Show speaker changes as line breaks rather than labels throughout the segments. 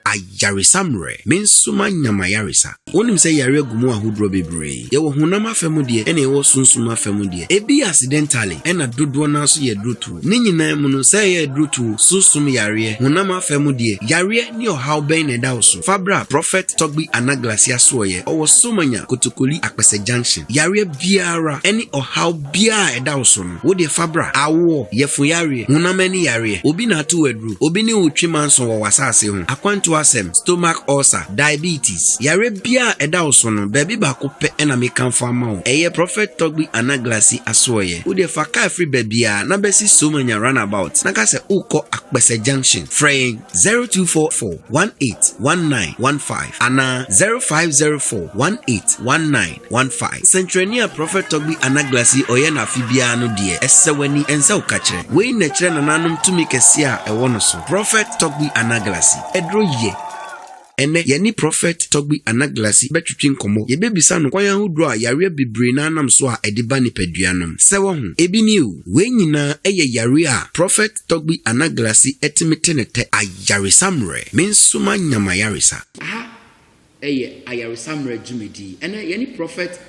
ayaresamre mensuma nyamayaresa wonim se yare gumu ahodro bebre ye wo honam afemu de ene ye wo sunsuma afemu de ebi accidentally ena dodo na so ye drutu ne nyina mu no se ye drutu susum yare honam afemu de yare ni ohaw ben na da so fabra prophet Togbi Anaglasi asoye owo somanya kotokoli Akpese junction yare biara eni ohaw bia eda so no wo de fabra awo yefun yare honam ani yare obi na atu wedru obi ni utwimanso wo wasase ho akwanto asem stomach ulcer diabetes yare bia eda so no baby ba ko pe na me kan fama o eye prophet Togbi Anaglasi asoye wo de faka free babia na besi somanya runabout na ka se uko Akpese junction fraying 0244181915 ana 0504181915 Centrania prophet Togbi Anaglasi oye na fibia no de esewani ensa ukachre we na kire nananum tumi kese a ewo no so prophet Togbi Anaglasi edro ye ene yeni prophet Togbi Anaglasi betwitwi nkomo ye bebisa no kwan ahudro a yare bebre na anam so a ediba ni paduanom se wo ho ebi ni o we nyina eye yare a prophet Togbi Anaglasi etimete nete ayaresamre mensuma nyamayaresa eye ayaresamre jumedi ene yeni prophet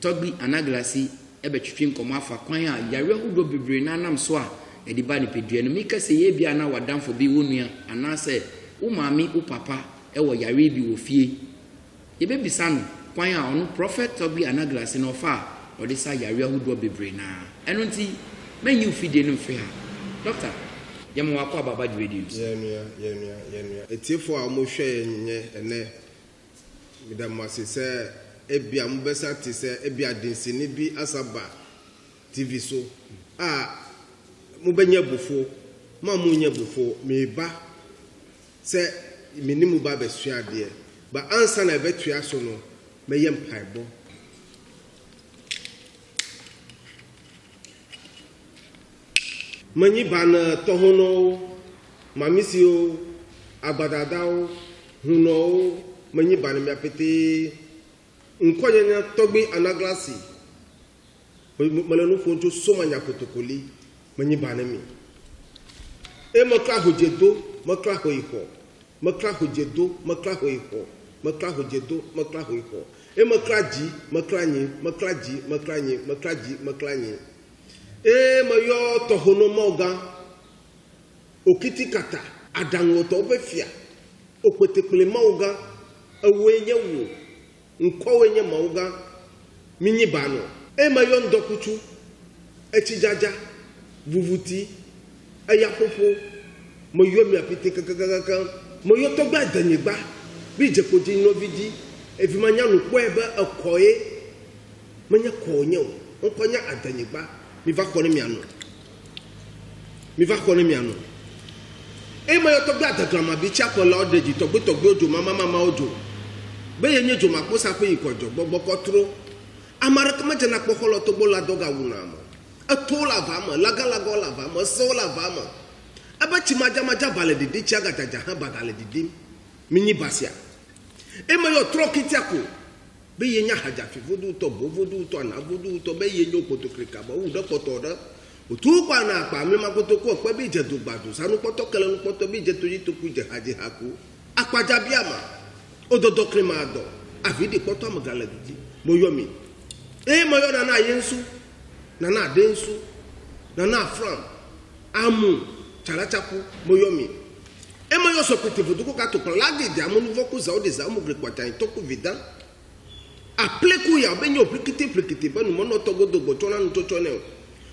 Togbi Anaglasi ebetwitwi nkomo afa kwan a yare ahudro bebre na anam so a ediba ni paduanom mikase ye bia na wadamfo bi wonua anase wo maami wo papa ewo yare bi wo fie ye bebisa no kwan a ono prophet Togbi Anaglasi no fa ode sa yare ahudo bebre na eno nti menyi ufide no fe ha doctor yemo wakọ baba dwedi
yenua etiefo a mo hwe nye ene midamase se ebia mo besa ti se ebia densini bi asaba TV so mo benya bufo ma mo nya bufo meba se minimu ba besua de ba ansa na betua so no meyem paibo manyi bana tohono mamisio agbadadao huno manyi bana mi apete nkonya Togbi Anaglasi malanu fonto somanya kotokoli manyi bana mi e makra hojedo makra hoiko makra hojedo makra hoiko makra hojedo makra hoiko e makraji makranyi makraji makranyi makraji makranyi e mayo tohono moga okitikata adanwo to befia okwetekle moga awenye wo nkowenye moga minyi bano e mayo ndokuchu echijaja vuvuti ayakofo moyo mi apite kakakaka moyo to gba danyegba bi jekoji no vidi evimanya no po ebe akoye manya konye nkonya adanyegba mi va kone miano e moyo to gba dagrama bi chakola odeji Togbi ojo mama ojo be yenye jo maposa pe ikojo gbogbo tro amara kama jana kpokolo to bola doga wunama atola vama lagalago la vama sola vama abachi maja bale didi chiagata jaha bagale didi minyi basia e moyo tro kitiako be yenya haja fi vodu to na vodu to be yenyo potokrika ba u do potoda otu kwa na pa mi makotoko pe bi je dugbadu sanu potokele nu poto bi je toyi to ku je haji haku akwaja biama ododo kremado avidi poto amagale didi moyomi e moyo na yensu na densu na from amu chalachapu moyomi e moyo so pete vodu ko ka to kon lagi di amunu voku za ode za mu grekwata to ku vida apleku ya benyo plikiti banu mono togodo botona ntotone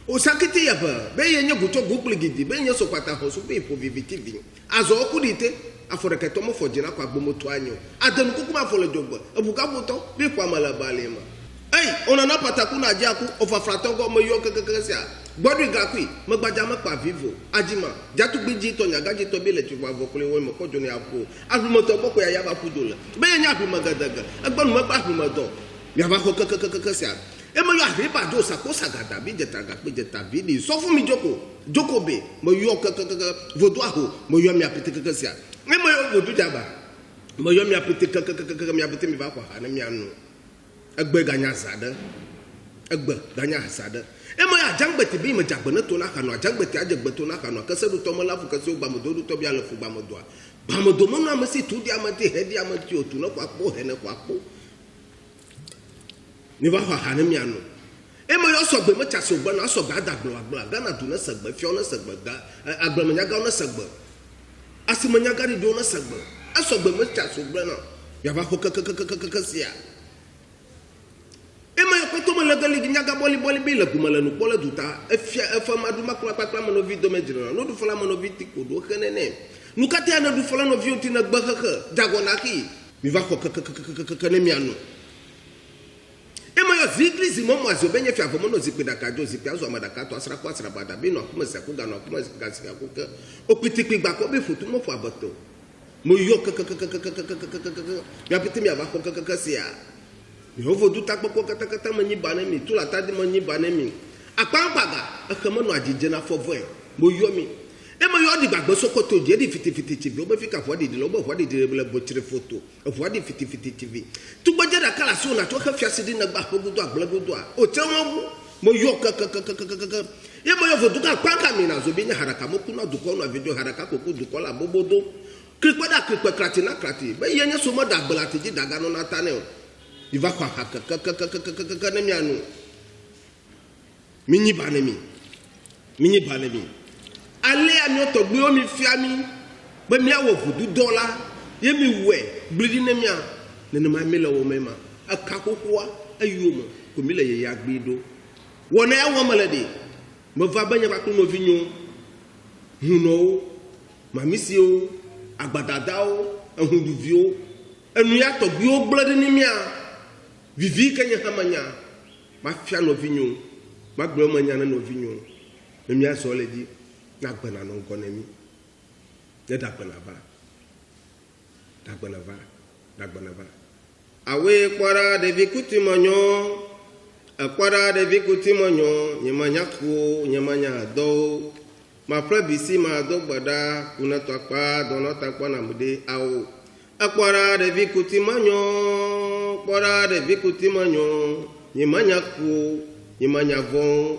o sakiti ya ba be yenye guto gupligidi benye so kwata ho so be povivitivi azo okudite aforeke tomo fojina kwa gbomoto anyo adenu kukuma fole jogbo ebuka buto bi kwa malabalema ona na pataku na jaku ofafratongo moyo kekekesia gbodri gakui magbaja mapa vivo ajima jatu gbiji to nyagaji to bele ti wa vokule wo mokojo ni apo arumoto boko ya yaba fudola be nya afi magadaga agbonu mapa afi modo ya ba ko kekekesia e mo yo afi ba do sakosa gada bi jeta ga pe jeta vidi so fun mi joko be mo yo kekeke vodo aho mo yo mi apete kekesia e mo yo vodo jaba mo yo mi apete kekeke mi apete mi ba kwa ha na mi anu egbe ganya sada emo ya jangbeti bi me jagbene to na kanu jangbeti ajegbe to na kanu kasedu to mo lafu kase ogbamodo du to bi alefu gbamodo Bamodomo no amasi tu di amati hedi amati otu no kwapo he ne kwapo. Ni ba ha ne miano. E mo yo so gbe mo cha so gbe na so gbe adagbo agbo Ghana tu na sagbe fio na sagbe ga agbamanya ga na sagbe. Asimanya ga di do na sagbe. Aso gbe mo cha so gbe na. Ya ba ho sia. E mo yo ko to mo le gali nyaga boli bi le kumala no pola duta. E fa madu makla pakla mo no video me jira. No du fola mo no video ko do kenene. Nu kati ana du fola no video ti na gba kaka dagonaki. Mi va ho ne miano. Ema yo zikri zimo mwazo benye fia fomo no zikwe dakajo zipi azo amadaka to asra kwa asra bada bi no akuma se kuga no akuma gasika kuka opitikpi gba ko be fotu mo fo abato mo yo ya pitimi aba ko sia mi hovo du takpoko kata manyi bana mi tula tadi manyi bana mi akpampaga akama no ajije na fo voe mo yo mi ema yo di gbagbo sokoto je di fiti chibi o be fika fo di lo bo fo di le bo chire photo fo di fiti tv tu gbaje da kala so na to ka fiase di na gba pogudo aglagodo a o che won mo yo ye mo yo fo du ka panka mi na zo bi nya haraka mo kuna du ko no video haraka ko ku du ko la bobodo krikpada krati na krati be ye nya so mo da gbala ti daga no na tane o di va kwa ka na mi anu minyi banemi ale ami otogbe o mi fiami be mi awo vudu dola ye mi we blidi ne mi a ne ma mi le wo mema aka kokoa ayumo ko mi le ye ya gbedo wona ya wo malade mo va banya ba ko mo vinyo huno ma misio agbadadao ehuduvio enu ya togbe o blidi ne mi a vivi kanya hamanya ma fia no vinyo ma gbe o manya na no vinyo me mi aso le di dagbana no konemi ne dagbana ba awe kwara de vikuti monyo akwara de vikuti monyo nyemanya ku nyemanya do ma probisi ma do gbada kuna to pa dono ta pa na mude awo akwara de vikuti monyo nyemanya ku nyemanya von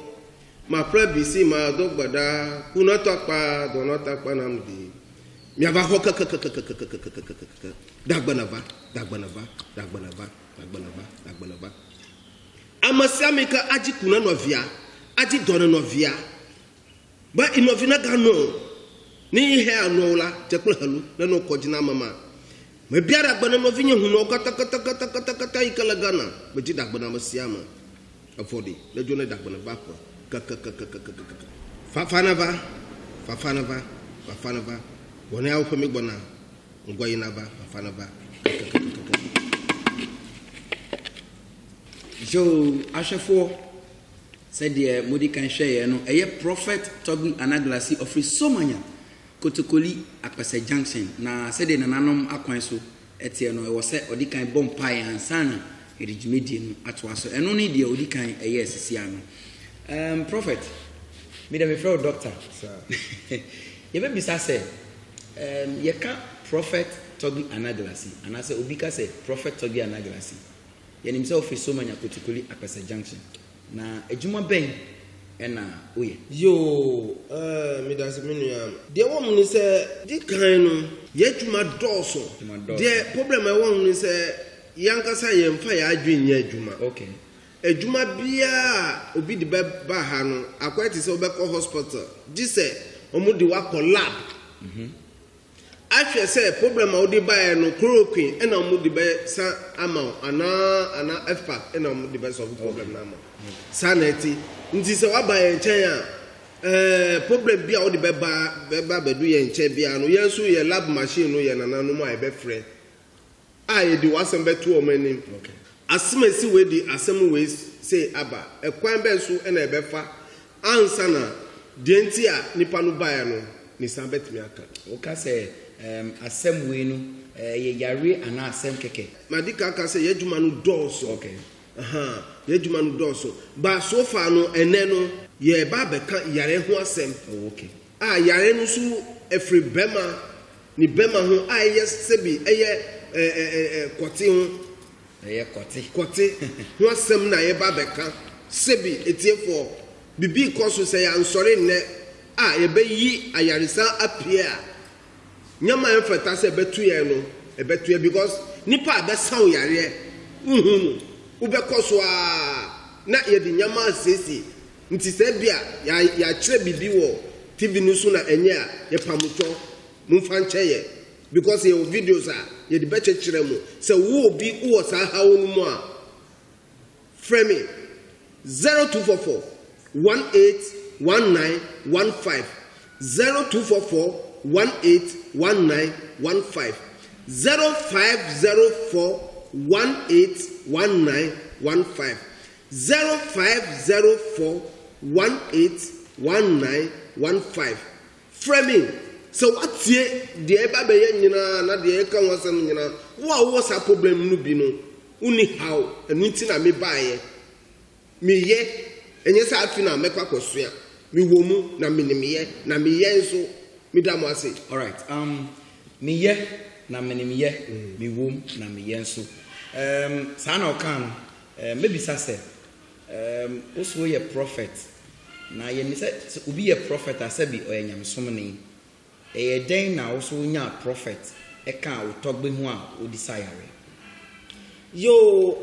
ma probisi ma do gbada kuna to pa dono ta pa na mude mi ava ho dagbana va amasiamika aji kuna novia aji dono novia ba inovina gano ni ihe anola tekulalu na no kojina mama me biara gbana novinya huno kata ikala gana beji dagbana masiama afodi le jone dagbana ba ko fafana va wona ya ufa mi gbona ngoyina ba fafana ba
so ashefo said the modi kan hweye no eye prophet Togbi Anaglasi of Somanya Kotokoli Akpese Junction na said the nanom akwan so etie no e wo se odi kan bompai ansana erijimedie no atwa so eno ne de odi kan eye asisi ano prophet me dem friend doctor sir ye be bisa say ye ka prophet Togbi Anaglasi and I say obika say prophet Togbi Anaglasi ye himself is Somanya Kotokoli Akpese Junction na ejuma ben ena oye
yo me das minua de wo mu ni se di kan no ye ejuma doso de problem e wo mu ni se yankasa ye mfa ya adwen ye ejuma
okay
ejuma bia obi di ba ha no akwati se obekọ hospital di se omudi wa ko lab ahwe se problem a odi ba no chloroquine ena omudi ba sa ama ana fpac ena omudi ba solve problem na ama sanity nti se wa ba ye nchen a problem bia odi beba bedu ye nchen bia no yenso ye lab machine no ye nananu ma e be frɛ ye di wasem betu o manim
okay
asemasi we di asem we say aba ekwan be so na e be fa ansa na de nti a nipa no ba ye no ni san betimi aka
o ka say asem we no ye yare ana asem keke
madika ka say ye djuma no doso
okay
ye djuma no doso ba so far no ene no ye ba be ka yare ho asem
okay
yare no so efri bema ni bema ho ye sebi eye koti ho koti ho asem na ye ba be ka sebi etiefo bibi ko so say ansore ne ye be yi ayarisa apia nyama emfata se betu ye no e betu ye because nipa abesan yare ubekọ na ye di nyama asesi nti se bia ya kire bibi wo TV nusu na enye a ye pamuto mumfa nche ye because ye videos a ye di beche kire mu se wo obi wo sa hawo no mu a frame 0244 181915 0244 181915 0504 181915 0504 181915 framing so what ye the eba be nyina na de ka wonsam nyina wo sa problem no bi no uni how enu na me baaye me ye enye sa afi na mekwa kwosua me wo mu na me ye na me ye nso me da mo ase.
All right, me ye na me ye me wo mu na me ye nso sa na okan maybe sa say also ye prophet na ye ni say obi ye prophet asabi oyanyamsom ni e den na also nya prophet e kan otogbe hu a odisayare
yo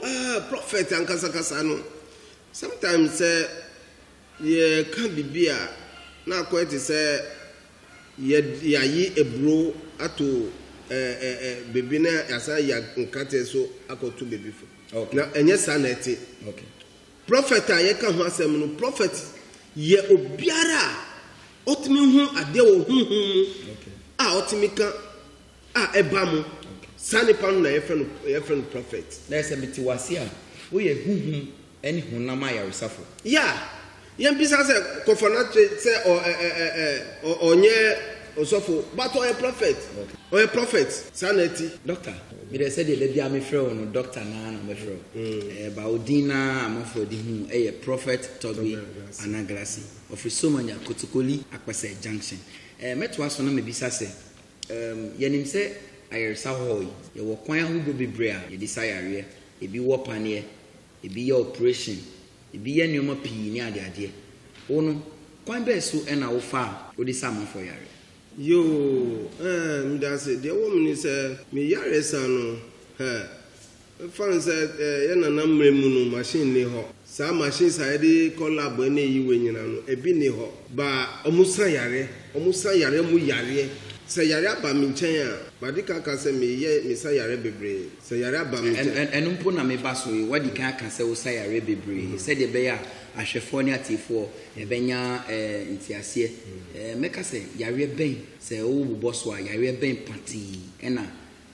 prophet ankasa kasa no sometimes ye can bibia na kwete say ye yi ebro ato baby na asa ya nkate so akoto baby fo
okay
na enye sanete
okay
prophet aye ka ho asem no prophet ye obiara otimi hu ade wo hu
okay
otimi ka eba mu sani panu na ye friend prophet
na ese biti wase a wo ye hu eni hunama ya resafo
yeah yem bisa se kofona se onye osofo but a prophet okay or a prophet sanity
doctor me dey say dey bia me frɛ no doctor na me frɛ ba odina amafo di hu a prophet Togbi Anaglasi of Somanya Kotukoli Akpese Junction metwa so na me bisa se yenim se ayersa hoy ye wo kwan ahudo bebre a ye desire ebi wo panie ebi ye operation ebi ye nneoma pii ni ade wono kwan be so na wo fa wo di samafo yare
yo me da say the woman say me yare sano fan say ye na mremu no machine ni ho sa machine sa de collab na yiwe nyina no ebi ni ho ba omusan yare mu yare se yare aba mi nchen a madika ka se me ye me sa yare bebre se yare aba mi nchen
enumpo na me ba so yi wadi kan ka se wo sa yare bebre se de be ya ahwefo ni atifo e benya ntiase meka se yare ben se wo bubo so a yare ben pati ena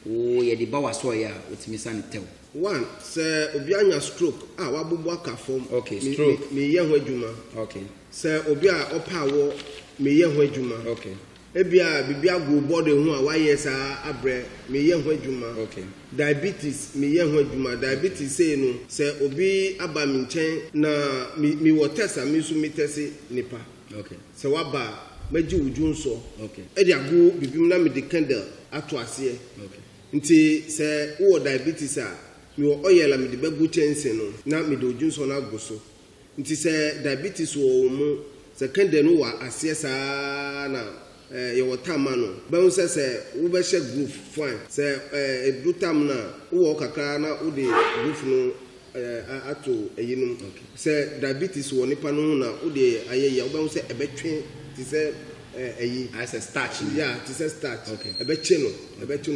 wo ye de ba waso ya otimi sa ne tew
one se obi anya stroke wabubu aka form
okay stroke
me ye ho adwuma
okay
se obi a opa wo me ye ho adwuma
okay
ebia bibia go body ho a waye sa abre me ye ho adwuma
okay
diabetes me ye ho adwuma diabetes say no se obi aba mi nchen na mi wo test a mi su mi test nipa
okay
se waba maji wuju nso
okay
e dia go bibim na me de candle ato ase
okay
nti se wo diabetes a mi wo oyela me de bagu chense no na me de wuju nso na go so nti se diabetes wo mu se candle no wa ase sa na ye wotama no ba se wo be she group fine se edutam na wo kakra na wo de group no ato eyinum se diabetes wo nipa no na wo de ayeye wo ba se ebetwe ti se eyi
as a starch
yeah ti se starch
okay
ebeche no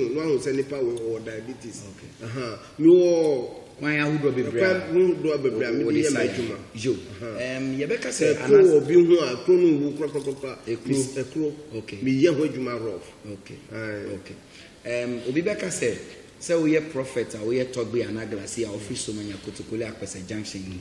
no ahu se nipa wo diabetes okay mi wo
kwan ahudo bebre
me dey majuma
jo ye beka se
anas obi hu a kronu wu krokroka ekro
okay
me ye ho adwuma rough
okay okay obi beka se wo ye prophet a wo ye Togbi Anaglasi a office Somanya Kotukoli Akpese Junction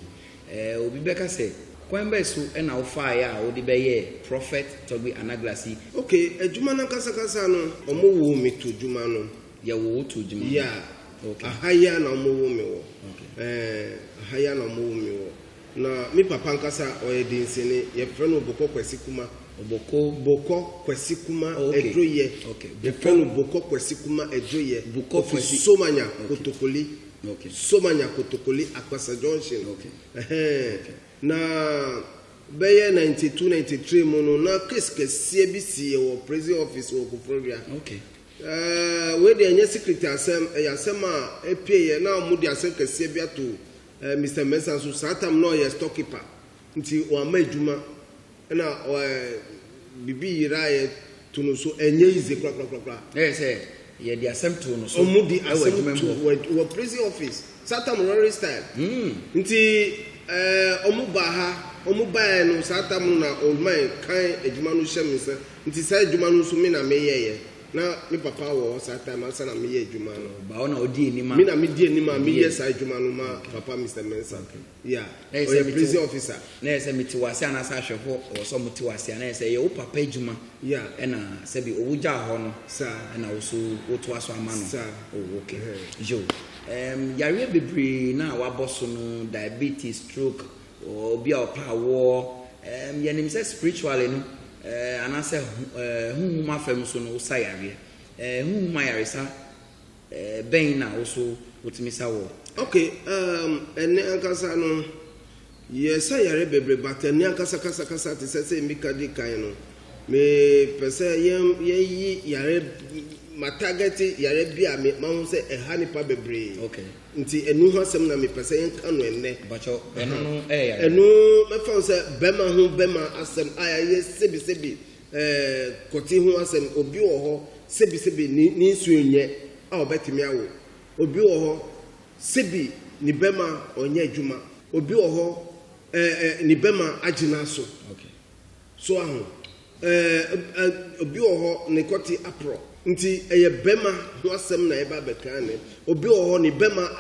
obi beka se kwan be so na wo fa ya wo di be ye prophet Togbi Anaglasi
okay adwuma na kasa no omo wo mi to adwuma no
ye wo to adwuma
yeah
okay
ahaya na omo wo mi wo
okay
ahaya na omo wo mi wo na mi papa nkasa oyedinsini ye freno Boko Kwesikuma Boko Kwesikuma edroye
okay
ye freno Boko Kwesikuma edroye
Boko
Somanya Kotukoli
okay
Somanya Kotukoli Akpese Junction
okay
na beye 92 93 mono na case kese bi si wo prison office wo Kufrobia
okay
we de enye secret asem yasem a epie na mu de asem kese bia to Mr. Mensa so satam no ye storekeeper nti o ama adwuma na bibi yira ye to no so enye ize kra
say ye de asem to no so
o mu di asem to wo prison office satam rory style nti o mu ba ha o mu ba no satam na o man kan adwuma no hye mensa nti sai adwuma no so me na me ye na me papa wo satam asa na me ye adwuma no
ba ona odi enima
me na me di enima me ye sai adwuma no ma papa Mr. Mensa yeah o ye prison officer
na say meti wase ana sa hwefo o so meti wase na say ye wo papa adwuma
yeah
na say bi owu ja ho no
sir
na wo so wo to aso ama no
sir
oh okay jo yare bebre na waboso no diabetes stroke obi a pa wo yenim say spiritually no ana say hunhuma fam so no sa yare hunhuma yare sa ben na wo so wotimi sa wo
okay ene ankasa no yes yare bebre but ene ankasa kasa te say mi kadi kan no me pese ye yare ma target yare bia me ma hu say ha nipa bebre
okay
nti enu ho asem na me pese yen kan no enne
bacho enu no yare
enu me fa say bema hu bema asem aya sebi koti hu asem obi wo ho sebi ni nsuenye a obetimi awo obi wo ho sebi ni bema onye adwuma obi wo ho ni bema agina so
okay
so ahu obi wo ho ne koti apro nti eye bema ho asem na eba bekane obi wo ho ni bema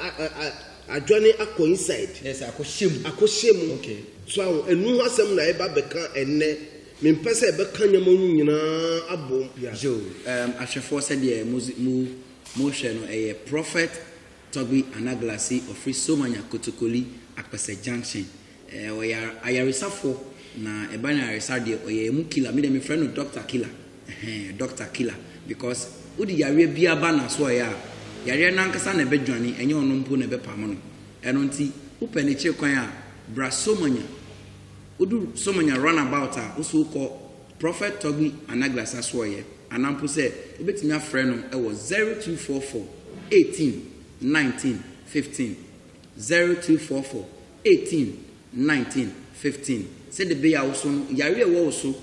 adwane akọ inside
yes akọhyem
okay so ahu enu ho asem na eba beka enne me mpese beka nyama nyina abom
jo ahwefo se de mu hwe no eye Prophet Togbi Anaglasi of Somanya Kotokoli Akpese Junction oya ayarisafo na ebana arisa de oye mu killer me dem friend no Dr. Killer Dr. Killer because udi yare bia ba na so ya yare na nkasa na bedwane enye ono mpo na bepam no eno nti upene che kwan a bra Somanya udu Somanya runabout a uso ko Prophet Togbi Anaglasi so ye anampo se ebetimi afre no e wo 0244 18 19 15 0244 18 19 15 said the be also yare wo so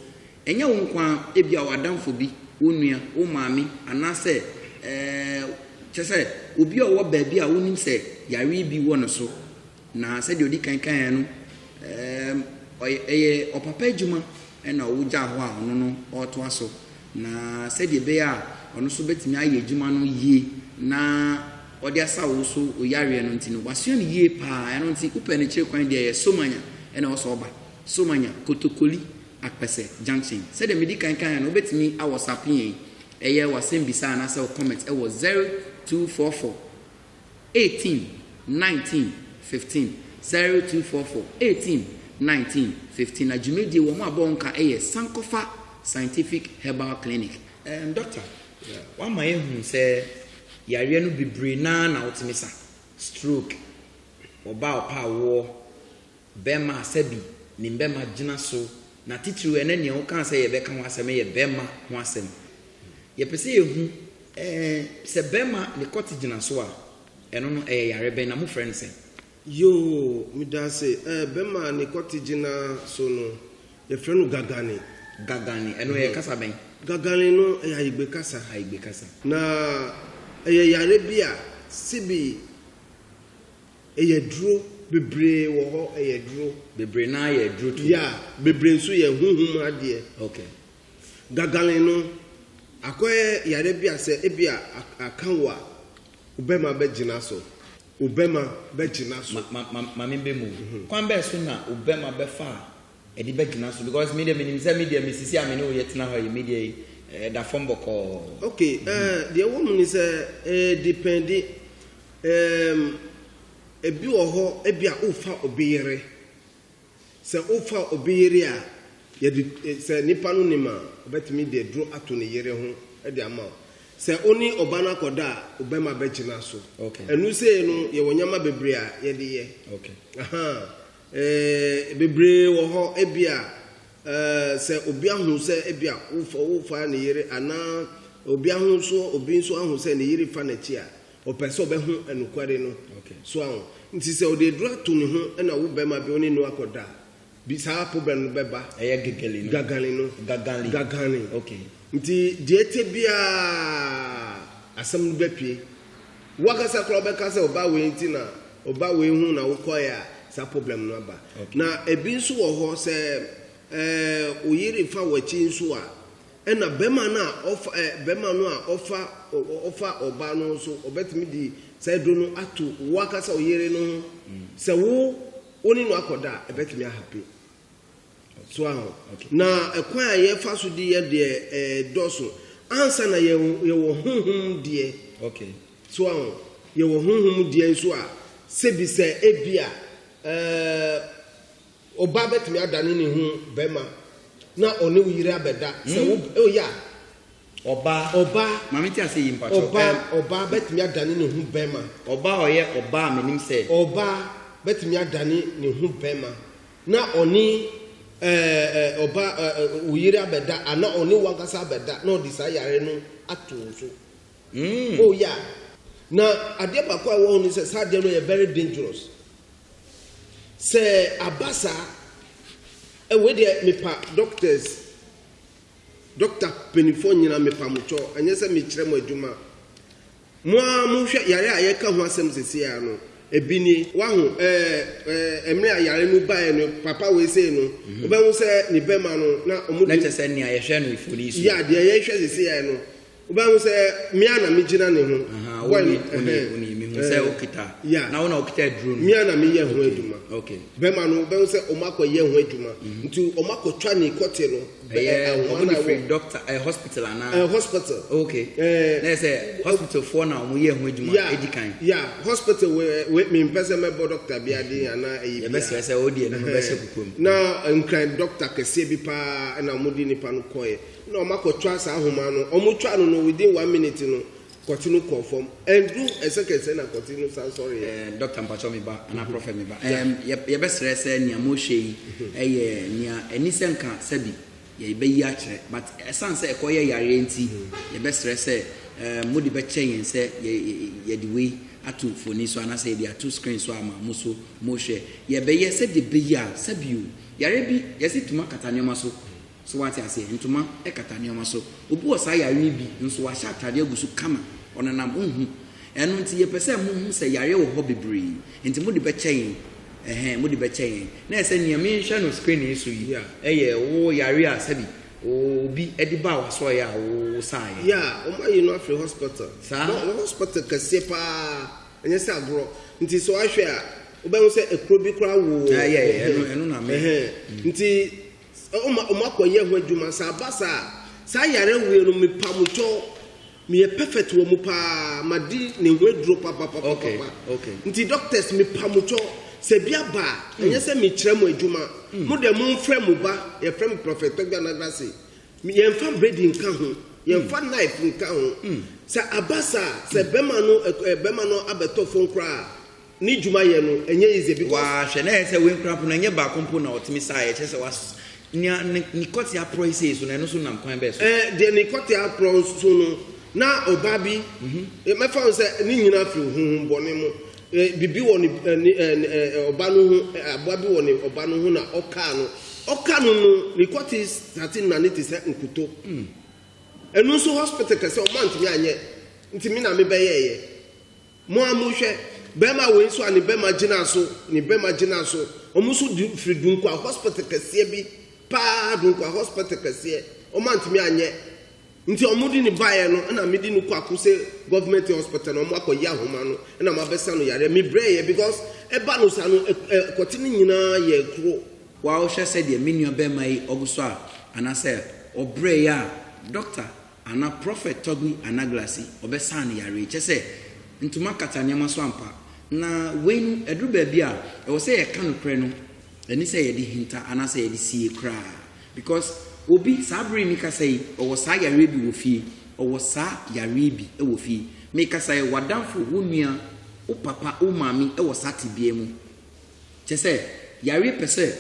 enye wo nkwa ebia wadamfo bi wonua wo maami anase chese obi owo ba bia wonim se yare bi wo no so na said odi kankan no eye opapa adwuma na wo gya ho a ono no oto aso na said the be a ono so betimi aye adwuma no yie na odi asa wo so oyare no ntino wasua ne yie pa eno nti upene kire kwan de Somanya ena wo so oba Somanya Kotokoli Akpese Junction said the medical kan no betimi a WhatsApp yen eye wasem bisa na say comment e was 0244 18 19 15 0244 18 19 15 na jumedi wo mo abonka eye Sankofa Scientific Herbal Clinic doctor wa ma ehun say yare no bibre na otimisa stroke oba opa wo bema sabi ni bema gina so na titiri ene ne o kan say ye beka ho asem ye bema ho asem ye pese ye hu se bema ne koti gina so a eno no yare ben na mo friend say
yo mi da say bema ne koti gina so no ye friend gagani
eno ye kasa ben
gagani no ayigbe kasa na yare bia sibi duro bebre wo ho duro
bebre na duro to
ya bebre nso ye hunhum ade
okay
gagale no akoye yare bia se ebia akanwa ubema begina so
mami be mu kwan be so na ubema be fa edi begina so because media misisi amene o yetina ho ye media da fomboko
okay the woman is dependi ebi oho ebia ufa obiyere se ufa obiyere a ye se nipa no nima obetimi de dro ato ne yere ho e de ama se oni obana koda obema begina so
okay
enu se no ye wonyama bebre a ye de ye
okay
bebre wo ho ebia se obi ahu se ebia ufa ne yere ana obi ahu so obi nso ahu se ne yiri fa na chi a opese obehu enukware no so ahu nti se ode dura to ne ho na wo be ma be oni no akoda bi sa problem no beba
eye gagali no
gagali
okay
nti diete bia asam no bepie wakasa kro be kasa oba we nti na oba we hu na wo koya sa problem no aba na ebi nso wo ho se oyiri fa wachi nso a na bema na ofa bema no a ofa oba no so obetimi di say do no atu wakasa oyere no se wo oni no akoda ebetimi happy so aho na ekwan aye fa so di ye de doso ansa na ye wo honhom die
okay
so aho ye wo honhom die so a se bi se ebia oba betimi adane ne hu bema na oni uyire abeda se wo ya oba
mami ti ase yimpa cho
oba betimi adane ne hu bema
oba oye oba menim se
oba betimi adane ne hu bema na oni oba uyire abeda ana oni wankasa abeda na odi sa yare no ato so oh ya na ade bakwa wo ni se sade no ye very dangerous se abasa we dey mepa doctor penifo nyina mepa mucho anye se me kire mo adwuma mo hwe yare aye ka ho asem sese ya no ebini wahu emre ayare no bae no papa we say no obehu se ni bema no na omudu
let se ni aye hwe no ifuli so
ya de aye hwe sese ya no obehu se mia na me gina ne ho
oni mi hu se okita na wona okita drone
mia na me ye ho adwuma
okay
bema no obehu se omako ye ho adwuma nti omako twa ni kote no
doctor hospital ana
hospital
okay na say hospital for na omo ye ho adwuma edikan
hospital we me pese me doctor bia din ana eyi
ye bese say odi no be se kukom
na nkran doctor kese bi pa na omudi nipa no koye na omako twa sa ahoma no omo twa no within 1 minute no continue confirm and do esekese na continue sorry
doctor mpacho me ba na prophet me ba ye bese say nia mo hwe eye nia eni senka sabi ye be yi akire but esan say ekoye yare enti ye bese say modi be chen say ye di we atu phone so ana say dia two screen so ama muso mo hwe ye be ye say de be ya sabi yare bi ye si tuma katanyoma so what I say ntuma e katanyoma so obi wo sa yare bi nso wa sha atade agusu kama onanam hu eno nti ye pese mu say yare wo ho bebre nti modi be chen modi be chen na ese nia me hwe no screen so yi eye wo yare a sabi obi ediba wa so ya wo sai
o ma yi no afre hospital no hospital kase pa enye se agro nti so ahwe a obehu se ekrobi kra wo
eno na me
nti o ma koye ho adwuma sa basa sa yare we no me pamucho me perfect wo mu pa madi ne wedro papa
okay
nti doctors me pamucho se bia ba enye se me kire mo adwuma mo de mo mfrɛ mo ba ye frɛ me prophet Togbi Anaglasi ye mfa bread nka ho ye mfa knife nka ho sa abasa se bema no abeto fon kra ni dwuma ye no enye easy because
wa hwe na se we nkra no enye ba kompo na otimi sa ye chese was ni koti apro ise so na no so nam kwan be so
de ni koti apro so no na obabi me fa se ni nyina fi huhun bone mu bibi woni oba no hu aboabi woni oba no hu na oka no ni koti starting na ne tise nkuto enu so hospital kase o man timi anye ntimi na me be yeye mo amuhwe bema we so ani bema gina so omuso firi dunko hospital kase bi pa dunko hospital kase o man timi anye nti omudi ni baye no na medi no kwa kuse government hospital no makoyi ahoma no na mabesa no yare me breye because eba no sa no kotini nyina ye kro
wa o hwe se de menua be mai oguso a ana se obreye a doctor ana prophet Togbi Anaglasi obesa na yare che se ntuma katanyama so ampa na wenu edruba bia e wo se ye kan kre no eni se ye di hinta ana se ye di sie kra because obi sabri ni kasai owo sa yare bi wo fie owo sa yare bi e wo fie me kasai wadamfo wonua o papa o mami e wo sa tibie mu chese yare pese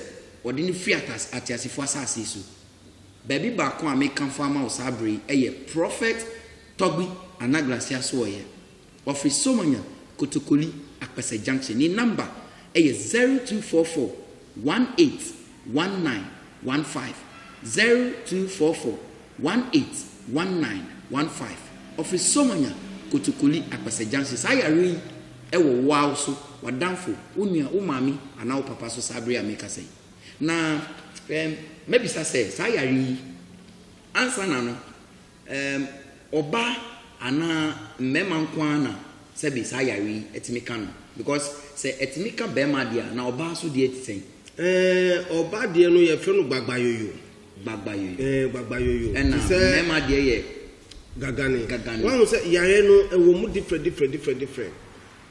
odi ni fiatas atiasifo asase so baby ba ko a me kan fama o sabri e ye prophet Togbi Anaglasi asoye. Ofri Somanya Kotokoli Akpese Junction. Ni number is 0244 181915. 0244 181915. Ofri Somanya Kotokoli Akpese Junction. Sayari ewo wow so wadamfo unua umami ana wo papa so sabre ameka sei. Na maybe say sayari answer na no oba ana mmema nkwana se be sayari etimika no because say etimika be ma dia na oba so de etisen
oba de no ye fe no gbagbayoyo
na mmema de ye
gagani wan say yare no ewo mu different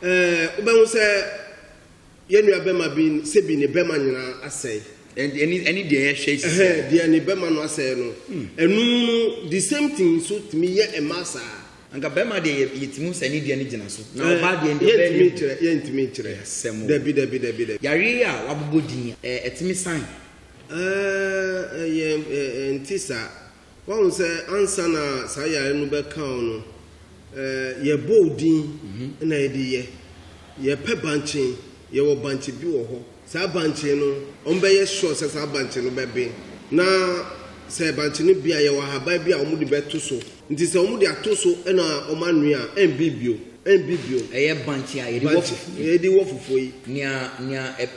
oba say ye nua be ma bi se bi ne be ma nyina asai
any day shades
the any bema no asay no enu the same thing so to me ye e massa
anka bema de yetimu se ni de ni gina so na oba de ende
ye ntimi kire debi
yari a wabobodin etimi sign
ye ntisa won say ansa na saya enu be kan no ye boldin na ye pe banchi ye wo banchi bi wo ho sa banchi no ombe sure say sa banchi no bebe na say banchi no bia ye wa haba bia omu de beto so nti say omu de ato so na omanua embibio eye
banchi a
ye di wo fufu yi
nia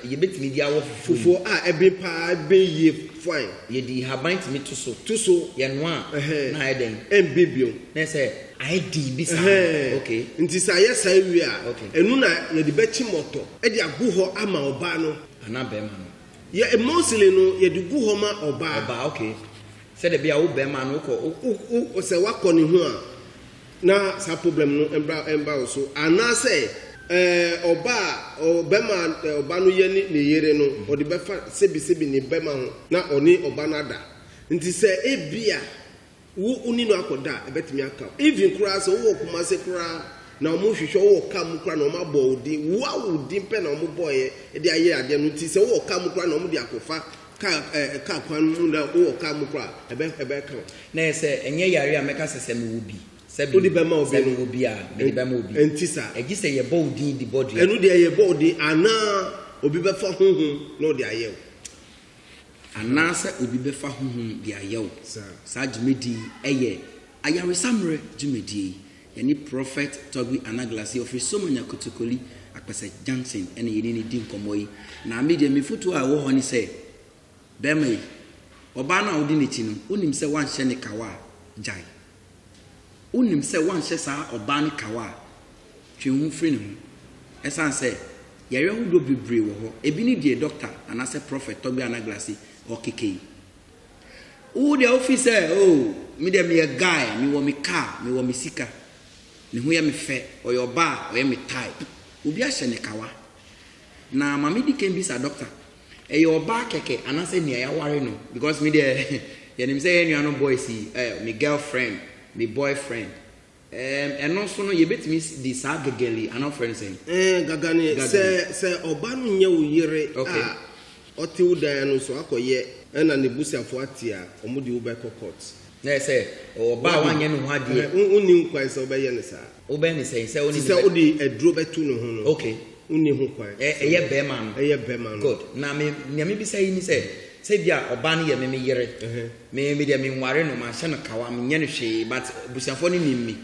ye betimi di awo
fufu a ebe pa be ye fine
ye di haban timi to so ye no a na ye den
embibio
na say I di bisa okay
nti say ye say wi a enu na ye di bechi moto e di agu ho ama oba no
ana be ma no
ye mostly no ye di gu ho ma oba
okay say the bia wo be ma no ko
o say wakọ ni ho a na sa problem no emba so ana say oba obema oba no ye ni yere no o de be fa sebi ni bema ho na oni oba na da nti say ebia wo uni no akoda ebetimi aka even kura so wo kuma se kura na omo hwehwe wo kam kura na omo abo odi wo awudi pe na omo boye e de aye ade no nti say wo kam kura na omo de akofa ka kwan mu na wo kam kura ebe ka
na say enye yare a meka sese me wo bi
odi be ma obi
no obi a me be ma obi
entisa
egi say ye body the body
enu de ye body ana obi be fa honhom no de aye
anasa obi be fa honhom de aye sa jumedi eye ayare samre jumedi yani prophet Togbi Anaglasi of Somanya Kotokoli Akpese Junction ene yeni ni din komoyi na media me foto a wo ho ni say be mai oba na odi ni chi no onim se wan hye ne kawa jai unim se wan hye sa oba ne kawa twenhu free ne ho esan se yare ho do bebre wo ho ebi ni die doctor anase prophet Togbi Anaglasi o keke who the officer me dem ye guy me wo me car me wo me sika ne ho ye me fe o your bar o ye me type obi a hye ne kawa na mama di ken bi sa doctor your bar keke anase ne ya ware no because me dey ye nim say ye no boy si me girlfriend me boyfriend and also no ye betimi di sa gageli an friend say
gagani se oba no nye wo yire a oti wo dan no so akoye na ne busiafo atia omudi wo be court
na say oba wanye no ho ade
uni nkwan se obeye ne sa
obeye say uni
se odi eduro betu no ho no
okay
uni ho kwan
eye be man good na me bi say ni say bia oba no ye me yire me de me nware no ma hye no kawa me nye no hwe but busiafo ni nimmi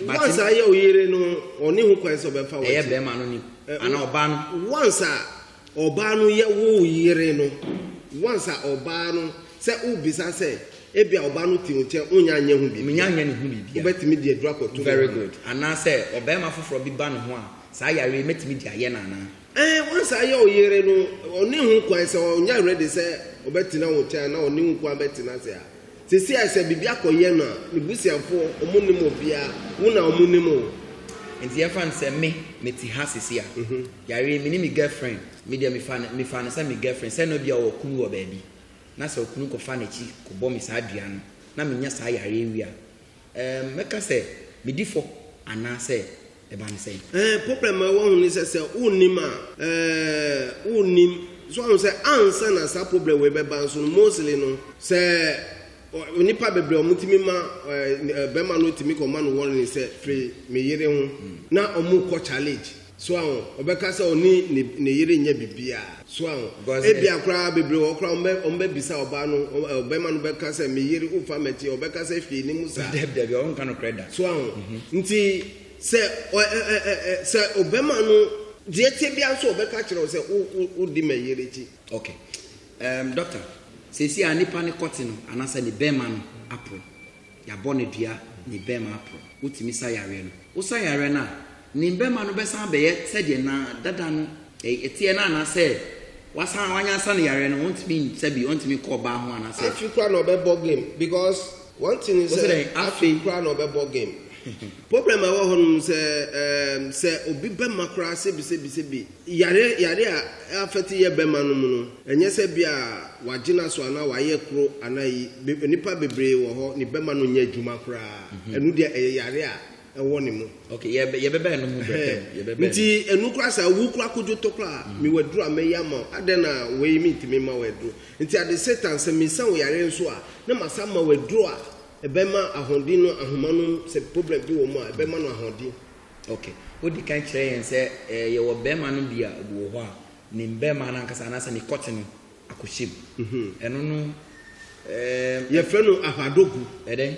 but once aye o yire no oni ho kwan se obefa wo
eye be man no ni ana oba no
once oba no ye wo yire no once oba no se ubisa se ebia oba no ti nche onya anya hu bi
menya anya ne hu bi bia
obetimi de dra koto
very good ana se oba ma foforo bi ba no ho a sa yare metimi de aye na na
once aye o yire no oni hu kwan se onya ready se obetina wo cha na oni hu kwan betina se a sisi ase bibia koye no ne busiafo omunim obia wo na omunim o
nti ye fan se me ti ha sisi a yare me ni me girlfriend me de me fan se me girlfriend se no bia o kunu wo ba bi na se okunu ko fa na chi ko bo me sa adua no na me nya sa yare wi a meka se me difo ana se e ba ne se
problem wo hu ni se unim unim so I say answer na sa problem we be ban so mostly no say nipa bebre omutimi ma bema no timi ko man won ni say free me yire ho na omu ko challenge so ahụ obeka say oni ne yire nya bibia so ahụ ebi akra bebre okra ombe bisa oba no obema no beka say me yire ufa meti obeka say fi ni musa
debde on kan credit
so ahụ nti say obema no die tie bia so obeka kire say u di me yire chi.
Okay, doctor, sesi a nipa ne kote no anasa ne bema no apro ya bone dua ne bema apro utimi sa yare no wo sa yare na ne bema no besa be ye sede na dada no etie na anasa wasan wanya sa ne yare no wontimi sabi wontimi ko ba ho anasa
Africa no be ball game because one thing is Africa no be ball game. Problem awo honum se obi be makra se bi yare a afeti ye be manu mu no enye se bia wagina so ana waye kro anayi nipa bebre wo ho ni be manu nya adwuma kra enu de yare a ewo ni mu.
Okay, ye be no mu betem ye be
nti enu kra sa wu kra kojo to kra mi wadru ameya ma adena we mi ntimi ma wadru nti ade satan se mi san wo yare nso a na masa ma wadru a ebema ahondi no ahomanu se problem bi wo mu a ebema no ahondi.
Okay, what the kan kire yen se ye wo bema no bia wo ho a ni bema na nkasa na se ni kote no akoshim eno no
ye fe no afadogu
eden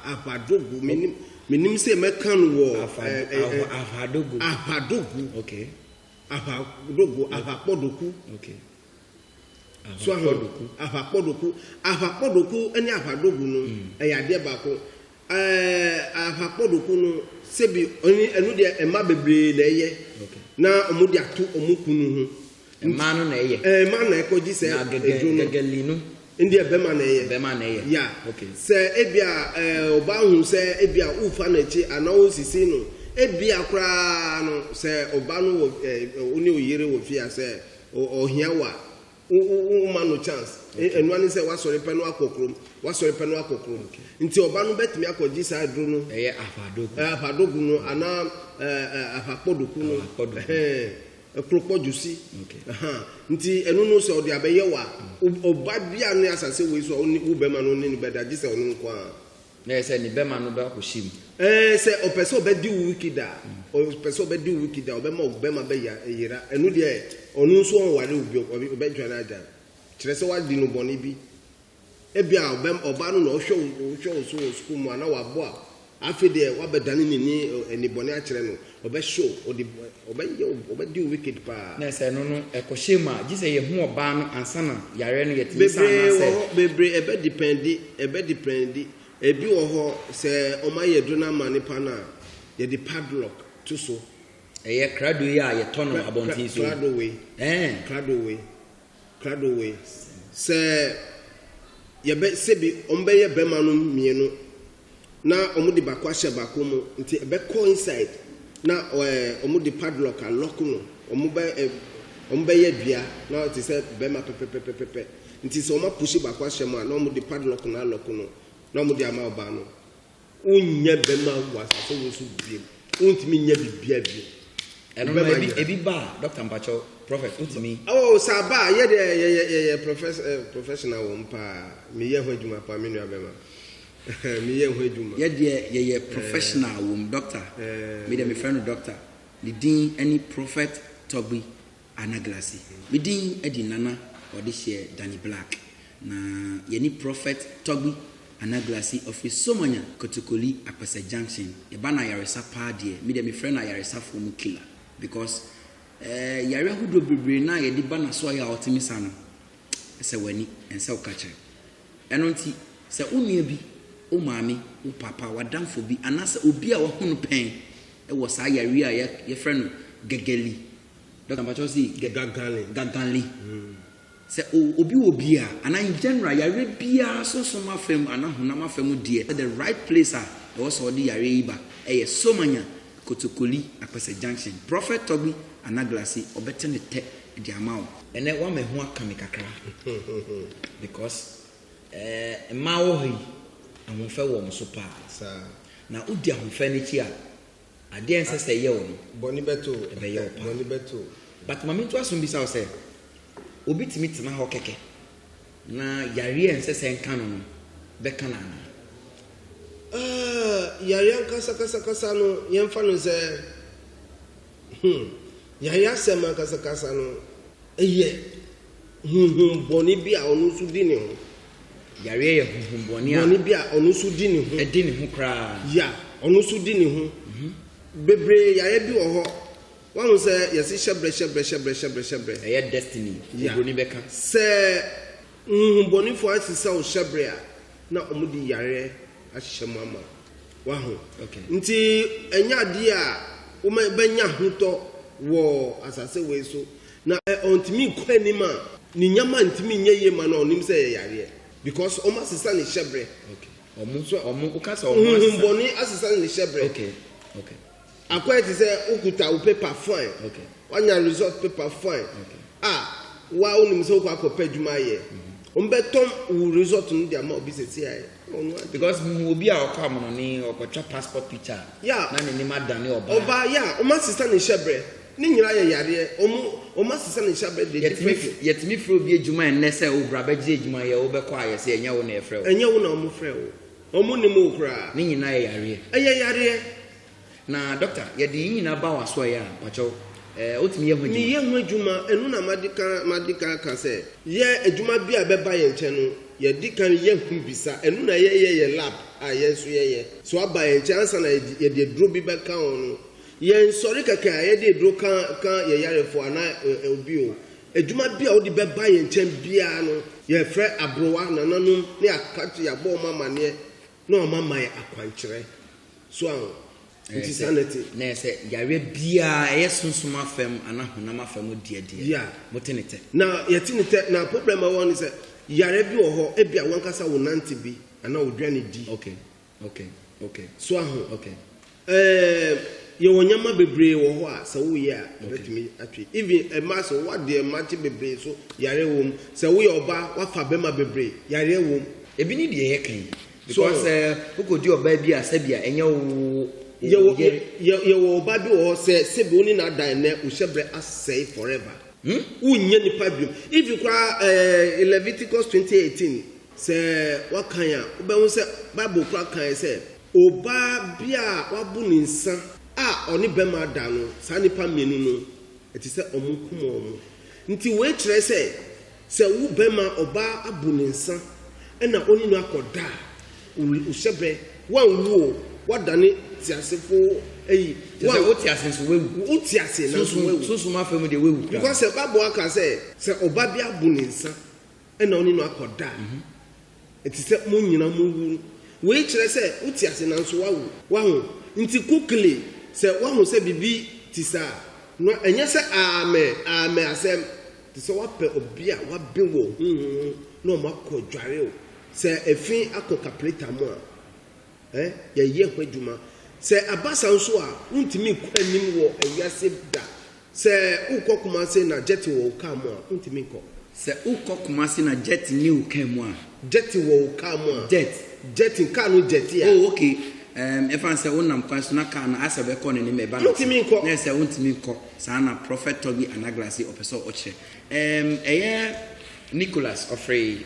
afadogu minim se mekan wo afadogu
okay
afapodoku
okay
afapodoku eni afadogu no eyade bako afapodoku no sebi oni enu de ema bebre na eye na omudi atu omukunu ho
ema no na eye
ema na ekoji se
gegelinu
ndi bema na eye ya
okay
se ebia oba hu se ebia ufa na chi ana osisi no ebia kra no se oba no oni oyire wo fia se ohia wa uma no chance enu ani se wasore penu akokrom nti oba no betimi akoji sa adro no afadogu no ana afapodoku no ekropo jusi nti enu no se odi abeye wa oba bia no asase we so oni ubema no ni beda ji se onu nko a
na se ni bema no ba koshim
se opeso obedi wikida obema obema be yira enu de onu nso on wale obi dwa na aja kire se wadi no boni bi ebia oba no na ohwe so school mu ana wabo a afide wabedane ni enibone a kire no obe show obedi wicked pa
na se no ekoshima ji se ye hu oba no ansana yare no yetimi sana se
bebre ebe dependi ebi wo ho se omaye duna manipa na ye di padlock to so
eye krado ya ye tono abontin so
krado we se ye be sebi ombe ye be manu mienu na omudi bakwa hye bakomu nti ebe ko inside na omudi padlock lock no ombe ye dua na ti se be ma pepe nti se oma pushi bakwa hye ma na omudi padlock na lock no na omudi ama oba no unya be ma wasa so wo su biem untimi nya bibia bi
ebi ba Dr. Mpacho prophet untimi
saba ye professional wo mpa me ye ho adwuma pa me nua be ma me ye ho adwuma
ye professional wo doctor me dem friend doctor the din any prophet Togbi Anaglasi me din edi nana odi share Danny Black na ye ni prophet Togbi Anaglasi office Somanya Kotukoli Apese Junction e ba na yaresa pa de me dem friend na yaresa fo mu killer because yare hudo bebre na ye di ba na so ya otimisa no se wani ense o kache eno nti se onua bi o maami o papa wadamfo bi anase obi a wahunu pen e wo sa yare a ye friend no gegeli Dr. Mpacho si gaganli se obi a ana in general yare bia so ma fam ana honam afam de the right place a wo so de yare iba e Somanya Kotukoli Apese Junction Prophet Togbi Anaglasi obetene te di amao ene wa me ho aka me kakra because ma wo hi ahunfe wo mso pa na udi ahunfe ni chi a ade ense se ye wo no
boni beto
but mama to asum bi say obi timi tina ho keke na yare ense se nka no beka na
yare kasa no yemfa no se yare asema kasa no eye boni bi a onu su di ne ho
yare ye boni a
boni bi a onu su di ne ho
e di ne ho kra
ya onu su di ne ho bebre yare bi wo ho wan se yesi shebre
eye destiny boni beka
se boni fo asisa o shebre a na omudi yare ahyemama wa ho
okay
nti enya de a wo benya hoto wo asase we so na ontimi kwanima ni nyama ntimi nyeye ma na onim se yare because o masisa ni shebre
okay omo ukasa omo
boni asisa ni shebre
okay
akwa ti se ukuta o paper fine
okay
wanya result paper fine wa onim se okwa akopɛ dwuma ye ombetom wo result no dia ma obi se ti ai
because obi a okam no ni okotwa passport picture
na
ne ni madane
oba o masisa ni shebre ni nyira ye yare o masisa ni shebre de
yetimi fro bi adwuma en nese o bra ba gye adwuma ye wo be kwa ye se enya wo na efre wo
enya wo na o mo frɛ wo o mo ni mo kra
ni nyina ye yare
yare
na doctor ye di nyina ba waso ye a pacho otimi ye
ni ye ho adwuma enu na madika ka se ye adwuma bi a beba ye nche no ye di kan ye hu bisa enu na ye lab a ye so ye so aba ye nche ansa na ye de dro bi be ka on ye nsori kaka ye de dro kan ye yare fo ana obi o adwuma bi a odi beba ye nche bia no ye frɛ abrowa nananum ne akatu ya bo mama ne na o mama ye akwankyere so an insanity
na se yare bia sunsun afem ana honam afem die motenete
na yetinete na problem won is yare bi wo ho e bia wankasa wo nante bi ana odwane di
okay
so aho
okay
ye wonyama bebre wo ho a se wo ye a betimi atwe even e ma so what the match bebre so yare wo se wo ye oba wa fa bema bebre yare wo
ebi ni de ye kan because ukodi oba bi asabia enya wo
ye wo ba bi wo se bi oni na dan na o shebre asay forever unye nipa bi if you kwa Leviticus 20:18 se wakan ya obe se Bible kwa kan se oba bi a wabu ni nsa a oni be ma da no sa nipa mienu no eti se omunkum omu nti we kire se wo be ma oba abu ni nsa na oni no akoda o shebre wan wo wadane tiasefo
wa otiase so wewu
otiase na so wewu
so ma fam de wewu kra
because Bible aka se oba bi abu ni nsa na oni no akoda eti se mo nyina mo wu we kire se otiase na so wa hu nti quickly se wa hu se bibi tisa no enye se ame asem ti se wa pe obi a wa bewo no makodware o se efin akokapeleta mo a ye hwadwuma se abasa nso a untimi kwanim wo awiase da se ukokuma se na jet wo ka mo a untimi ko
se ukokuma se na jet ni wo ka mo a
jet wo ka mo a jet ka no jet ya
oh okay if I say wonam kwan so na ka na asabe ko ne me ba
untimi ko
na se untimi ko sa na Prophet Togbi Anaglasi opeso oche eye Nicholas Ofrey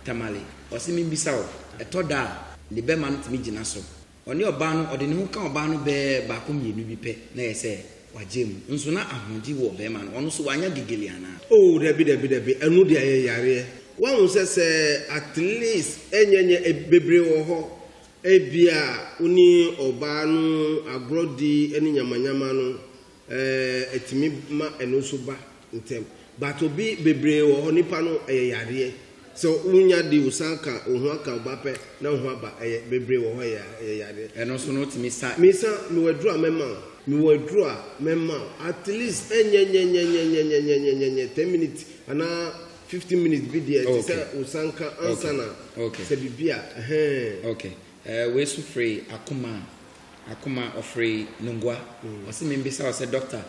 Tamale osimi bisao etoda le be man timi gina so oni oba no ode ne ho ka oba no be ba ko mienu bi pe na yese wagem nso na ahodi wo be man ono so wanya gigeli ana
oh debi enu de yare wan se at least enyenye bebre wo ho ebia oni oba no agrodi eni nyamanyama no etimi ma enu so ba ntem but obi bebre wo ho nipa no yare so unya di usanka ohu aka bape na ohu aba bebre wo ho yare
eno so no timi sa
misa mi wadru mema at least enye 10 minutes ana 15 minutes bi there say usanka ansana say bibia
okay we so free akuma Ofrey Nungwa osi me mbisa o say doctor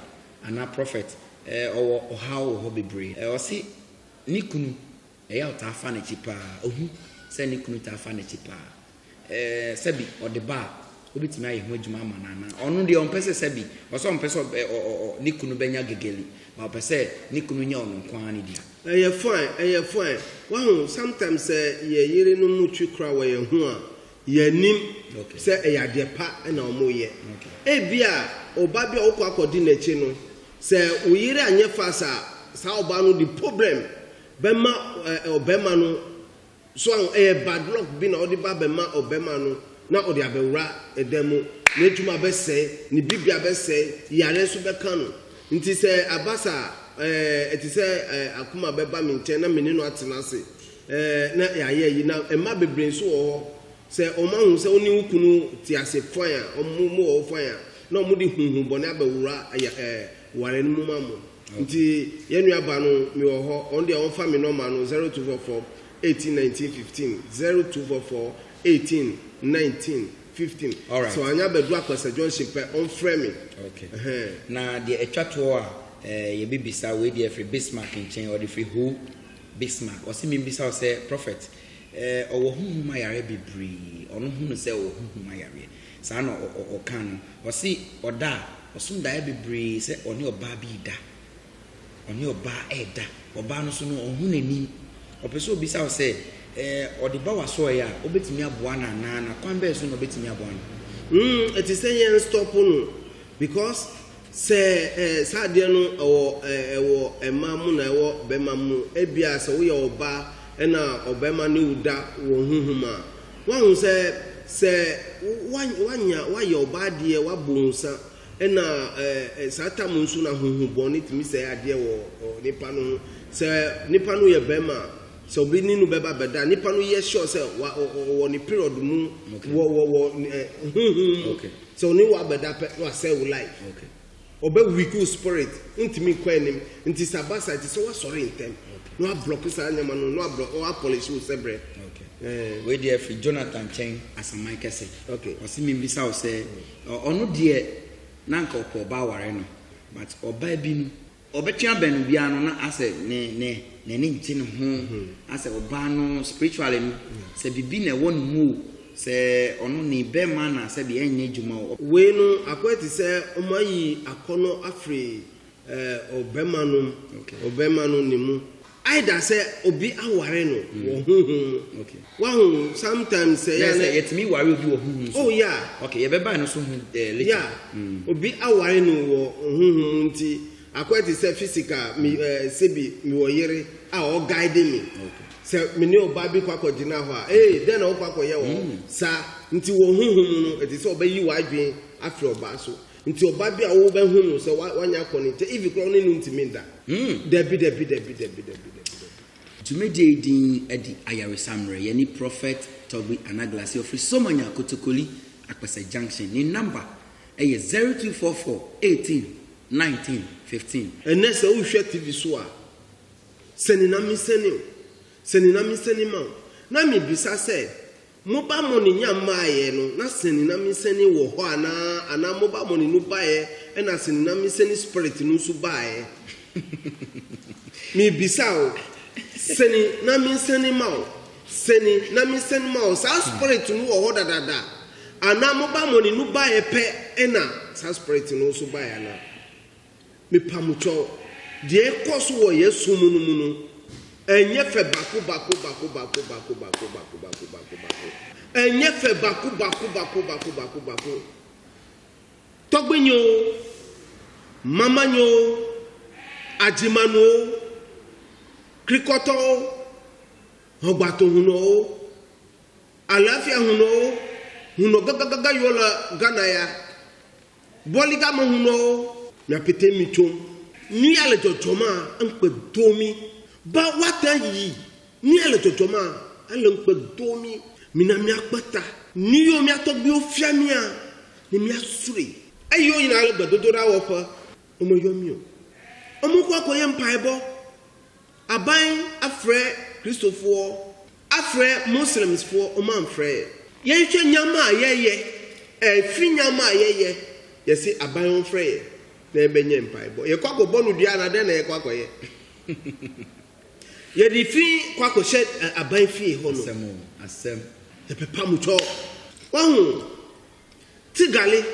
ana prophet o how ho bebre o si nikunu eya utafa na chipa ohu se nikunu tafa na chipa sebi o de ba obetimi aye ho adwuma ama nana ono de on pese se bi oso on pese ni kunu benya gegeli ba pese ni kunu nya ono kwa ni dia
ɛyɛ fine wahu sometimes ye yire no mu twi kra wa ye ho a ye nim sɛ ɛyɛ ade pa na ɔmo ye ebia oba bi a okɔ akɔdi n'akyi no sɛ uyire anye fasa sa oba no the problem bema obema no so bad luck bi na odi ba bema obema no na odi abewura edemu na etuma bɛsɛ ni bibia bɛsɛ yare so bɛka no nti sɛ abasa eti sɛ akuma bɛba mi nkyɛn na meni no atena ase na yɛayɛ yi na ɛma bebree nso wɔ hɔ sɛ ɔma hu sɛ oni wukunu ti ase fɔn a ɔmo wɔ fɔn a na ɔmo de huhu bɔ na abɛwura ware no mu ma mo nti yɛnu aba no mi wɔ hɔ ɔno deɛ ɔmfa mi nɔma no 0244 18 19 15 0244 18 19 15 so anya bɛdu akɔsɛ junction pɛ ɔmfrɛ mi
na deɛ atwa toɔ a yɛbibisa wei deɛ firi Bismarck nkyɛn ɔde firi ho Bismarck ɔsi mi bisa sɛ prophet ɔwɔ huhuma yare bebree ɔno hunu sɛ ɔwɔ huhuma yare saa na ɔka no ɔsi ɔda ɔsom daeɛ bebree sɛ ɔne ɔbaa bi da ɔne ɔbaa ɛda ɔbaa no so no ɔhu n'anim ɔpɛ sɛ obisa sɛ ɔde ba wasɔɛ a obetumi aboa na na kwan bɛɛ so na obetumi aboa no
ɛti sɛ yɛn stop no because sɛ saadeɛ no ɛwɔ ɛma mu na ɛwɔ bɛma mu ebia sɛ woyɛ ɔbaa ɛna ɔbɛma ne wuda wɔ huhuma wahu sɛ wayɛ ɔbaa deɛ wabɔ nsa ɛna saa tam nso na huhu bɔ ne tumi sɛ adeɛ wɔ nipa no sɛ nipa no yɛ bɛma sɛ obi ni no bɛba bɛda nipa no yɛ sure sɛ wɔ ne period mu wɔ huhu sɛ ɔne wɔ abɛda pɛ na wasɛ wo life ɔbɛ weak spirit ntumi kɔ anim nti sɛ abasa ti sɛ wasɔre ntɛm na wablock saa nyama no na wapolish wo sɛ brɛ
wei deɛ firi Jonathan kyɛn asaman kɛse ɔsi mi bisa wo sɛ ɔno deɛ nanka ɔpɔ ɔbaa ware no but ɔbaa bi no ɔbɛtwea bɛn biara no na asɛ ne nkyɛ ne ho asɛ ɔbaa no spiritually no sɛ bibi na ɛwɔ ne mu sɛ ɔno ne bɛma na sɛ bi ɛnyɛ dwuma
wei no akwati sɛ ɔmo ayi akɔnɔ afiri ɔbɛma no ne mu aida sɛ obi aware no wɔ huhu wahu sometimes sɛ
yɛtumi ware obi wɔ huhu so yɛbɛba no so hu later
obi aware no wɔ huhu nti akwati sɛ physical mi sebi mi wɔ yere a ɔ guide me sɛ me ne oba bi kwa kɔgyina hɔ a den na wo kwa kɔyɛ wɔ sa nti wɔ huhu no eti sɛ ɔbɛyi wadwen afiri ɔba so nti oba bi a wo bɛhu no sɛ wanya kɔ ne nti if kɔ ne no ntimi da dabi
tumedie din edi ayaresamre yeni prophet Togbi Anaglasi ofri Somanya Kotokoli Akpese Junction ni number eye 0244 18 19 15
enese wo hwe TV so a senina mi seni ma na mi bisa se mo ba mo ni nyama ye no na senina mi seni wo ho ana mo ba mo ni no ba ye na senina mi seni spirit no so ba ye mi bisa o seni na mi seni ma sa spirit no wo ho dadada ana mo ba mo ni no ba ye pe na sa spirit no so ba ye na me pamucho de ekoso wo yesu mu no enye fe bako enye fe bako Togbenyo mamanyo ajimano krikoto ogbato huno alafia huno gagaga yola ganaya boligamo huno na pete michom ni ale jojoma anpe domi ba wata yi ni ale jojoma ale anpe domi mina mi akpata ni yo mi atogbi ofia mi a ni mi asure ayo yin ale gbadodora wo fa omo yo mi o omo kwa koye mpaebo aban afre Christopher afre Muslims for omo amfre ye hwe nyama ayeye fi nyama ayeye ye si aban onfre na ebenye mpaebo ye kwa ko no dua na de na ye kwa koye ye di fi kwa ko she aban fi ho no
asem
ye pepa mucho wahu tigale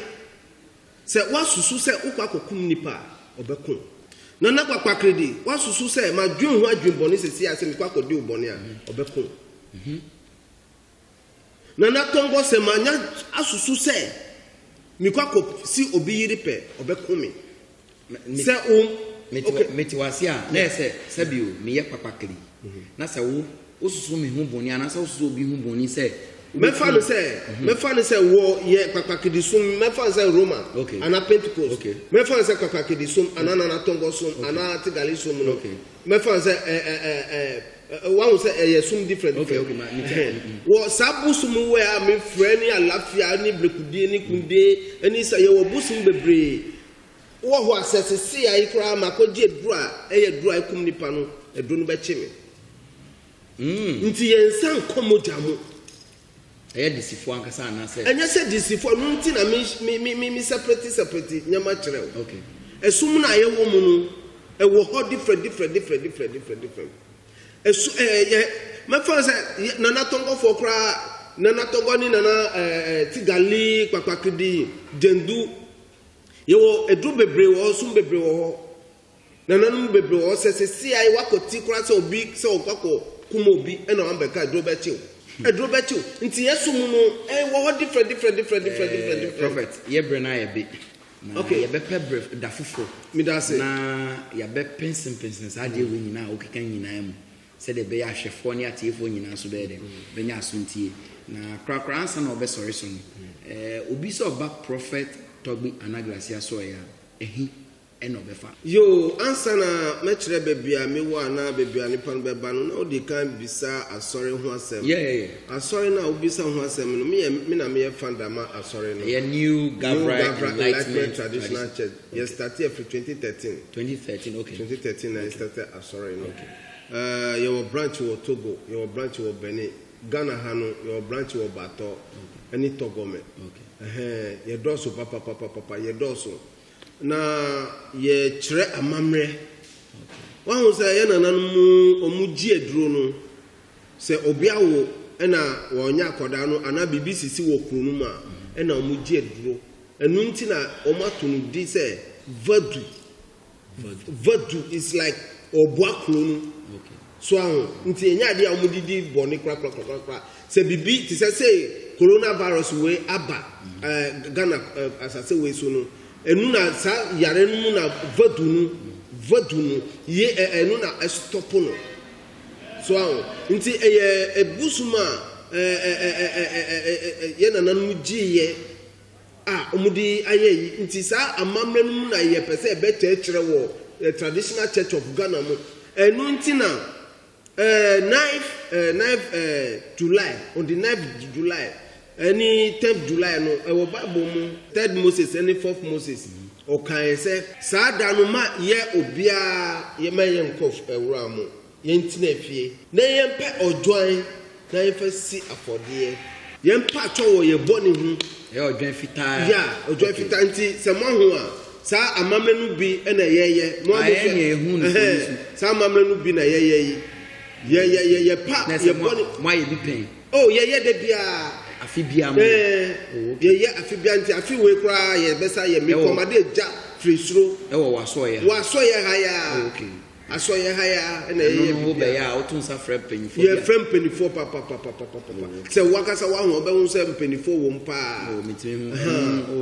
se wasusu se ukwa kokum nipa obekun nana kwakwa kredi wasusu se ma dwen ho adwenbone sesi ase mi kwa kodi ubone a obekun nana tongo se manya asusu se mi kwa ko si obi yiri pe obekun mi se
metiwasi a na se bio me ye kwakwa kredi na se wo osusu mi hu boni ana se osusu obi hu boni se
mefa no se wo ye kwakakidi sum mefa se Roma ana Pentecost mefa se kwakakidi sum ana na tongo sum ana tigali sum no mefa se one say ye sum different wo sabu sum we a me frɛ ni alafia ni brekudie ni kunde ani say ye wo busum bebre wo ho asese si ai kra makoji eduru a eduru ai kum nipa no eduru no be chime nti ye nsan komojamu
disifo ankasa anase
enya se disifo no nti na me separate nyama kyerɛ esum na ye wo mu no e wo ho different esu ye me fa se nana tongo fo kra nana tongo ni nana tigali kwakakidi jendu ye wo edu bebre wo sum bebre wo nana no bebre wo se si ai wakoti kra se obi se okako kuma obi e na ambeka edu be chiw edrobetu nti yesu mu no wo different
prophet ye bre na ye be na ye be pebre da fufo
mi da se
na ye be pensin sa de we nyina o keka nyina mu se de be ya hwefo ne atiefo nyina so be de be nya so ntie na krakra ansa na obe sorry so obi so ba prophet Togbi Anaglasi aso ya ehi eno befa
yo ansa na mekire bebia me wo ana bebia ni pan beba no na odi kan bisa asori ho asem asori na obisa ho asem no me na me fanda ma asori no
ye new Gabriel
Enlightenment Traditional Church yes started from 2013
okay
2013 I started asori no your branch wo Togo your branch wo Benin Ghana hano your branch wo Bato any Togo me ye doso papa ye doso na ye kire amamre wahu se ye nananum omuji eduro no se obiawo na wonya akoda no ana BBC si wo kronu ma na omuji eduro enu nti na omatunu di se vadu is like obua kronu so ahu nti enya de omudidi boni kra se bibi ti se coronavirus we aba Ghana asase we so no enu na sa yare nu na vadu nu ye enu na stop no so ahu nti ebusuma ye na nanu giye omudi ayeyi nti sa amamre nu na ye pese be chekire wo traditional church of Ghana mo enu nti na 9th July on the 9th July any 10th July no e wo Bible mu 3rd Moses any 4th Moses o kan se sa da no ma ye obia ye maye nkof ewura mu ye ntina fie na ye mpe odwan na ye fa si afode ye mpa cho wo ye boni hu
ye odwan fitaa
odwan fitaa nti se mo hu a sa amamre nu bi na ye mo
hu
sa amamre nu bi na ye pa ye boni
mo ye bi pen
ye de bia
afibia mo
ye afibia nti afi we kra ye besa ye me komade ja frisro
wo waso ye
haya aso ye haya na ye
bi be ya o tun sa frɛ penifo
ye frɛ penifo papa se wakasa wa ho be hu se penifo wo mpa
mitimi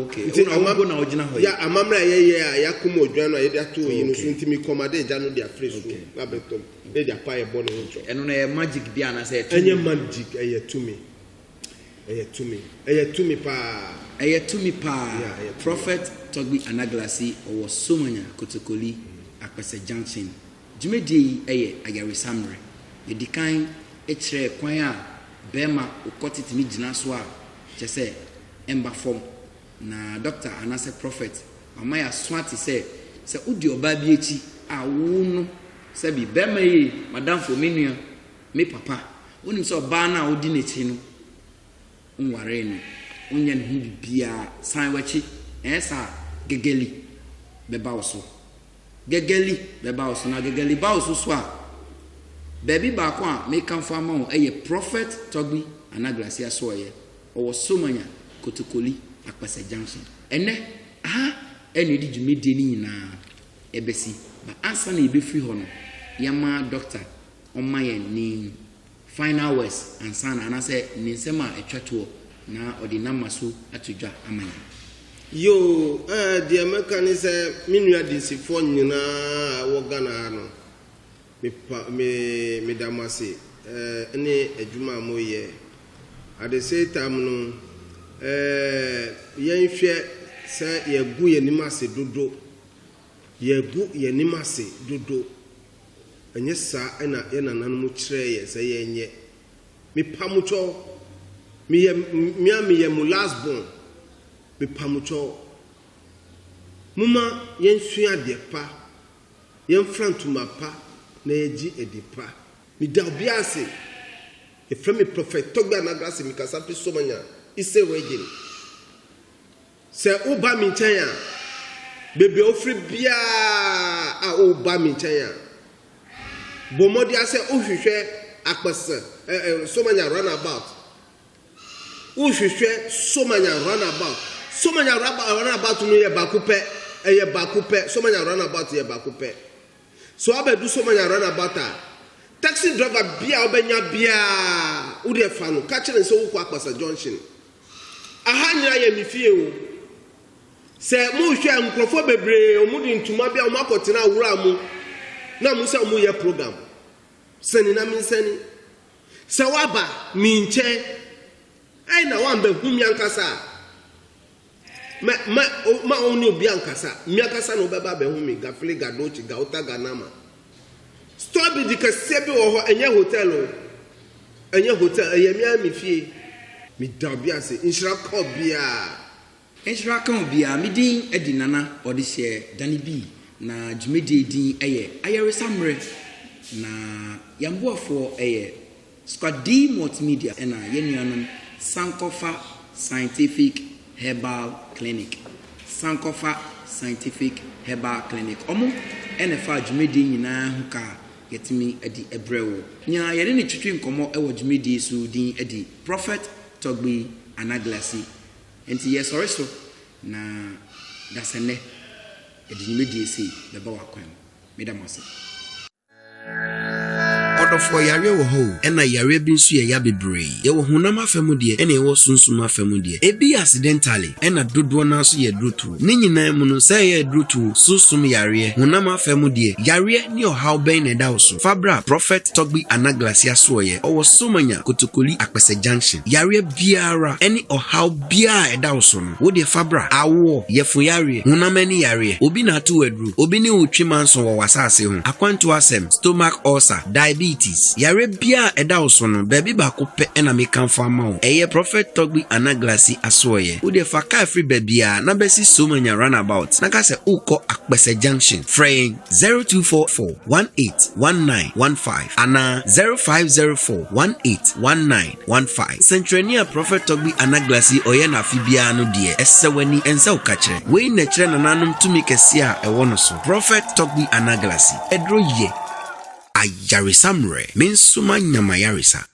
okay amambo na ogina ho
ya amamra ye ya kuma odwan no ye de ato yi no so ntimi komade ja no dia frisro na betom e dia pa ye bone ho cho
eno na ye magic bia na se
enye magic eye tumi pa
Prophet Togbi Anaglasi owo Somanya Kotokoli Akpese Junction Jumedi eye ayarisamre yedikan ekire kwan a bema ukotitimi gina so a chese emba form na doctor anase prophet amaya swati se udi oba bi echi a wo no se bi bema yi madam for menua me papa onim se oba na odi nechi no unware no unya ne hu bia san wachi esa gegeli beba oso gegeli beba oso na gegeli ba oso so a baby ba ko a me kan fa ma o eye Prophet Togbi Anaglasi aso ye o Somanya Kotokoli Akpese Junction. Ene ene di dwumedie ni nyina ebesi ba ansa na ebefi ho no yama doctor oma ye ni final words ansa na anase ni nsema etwato na odi namaso atodwa amanya
yo the American is minua disifo nyina wo Ghana no me damase ene adwuma moye at the same time no yenhwe se yegu yenimase dodo yegu yenimase dodo enye sa ena nananum kire ye se yenye me pamucho me ye mu last born me pamucho muma yensua de pa yenfrantuma pa na eji edipa mi da obiase e from me prophet Togbi Anaglasi mi kasa pe so manya ise wegin se oba mi nchen bebe ofri bia a oba mi nchen bomodi ase ohwehwe akpese so manya run about ohwehwe so manya run about no ye bakupe so manya run about ye bakupe so abedu so manya run about taxi driver bia obenya bia wo de fa no ka kire se wo kwa Akpasa Junction aha nyira ye mi fie o se mo hwe nkrofo bebre omudi ntuma bia o makotena awura mu na mu se mu ye program seni na mi seni se waba mi nche ai na wambe humi ankasa ma oni obi ankasa mi ankasa no beba be humi gafle gadochi gauta ganama stop bi dikase bi wo ho enye hotel eyemi fie mi da bia se inshira ko bia
mi din edinana odi se Dani B na dwumedie din eye Ayaresamre na yamboafo eye Squad D Multimedia na yenuanom Sankofa Scientific Herbal Clinic omo enefa dwumedie nyina hu ka yetimi edi ebrewo nya yene ne twitwi nkomo ewo dwumedie su din edi Prophet Togbi Anaglasi enti yesore so na dasene edi dwumedie si beba wakwan medamase
Odofo yare wo ho ena yare bi nso ye ya bebre ye wo honam afemu de ena ye wo sunsum afemu de ebi accidentally ena dodo na so ye drutu ne nyina mu no say ye drutu sunsum yare honam afemu de yare ni ohaw ben na da so fabra Prophet Togbi Anaglasi aso ye owo somanya kotokoli Akpese Junction yare biara eni ohaw bia e da so no wo de fabra awo ye fun yare honam ani yare obi na to adru obi ni otwimanso wo wasase ho akwanto asem stomach ulcer diabetes yare bia eda osono baby ba ko pe na me kan fa ma o eye Prophet Togbi Anaglasi asoye wo de fa ka free babia na besi so manya runabout na ka se uko Akpese Junction frame 0244181915 ana 0504181915 Centrania Prophet Togbi Anaglasi oye na fibia no de esewani ensa ukachire we na kire nananum tumi kese a ewo no so Prophet Togbi Anaglasi edro ye Ayaresamre, mensuma nyamayarisa.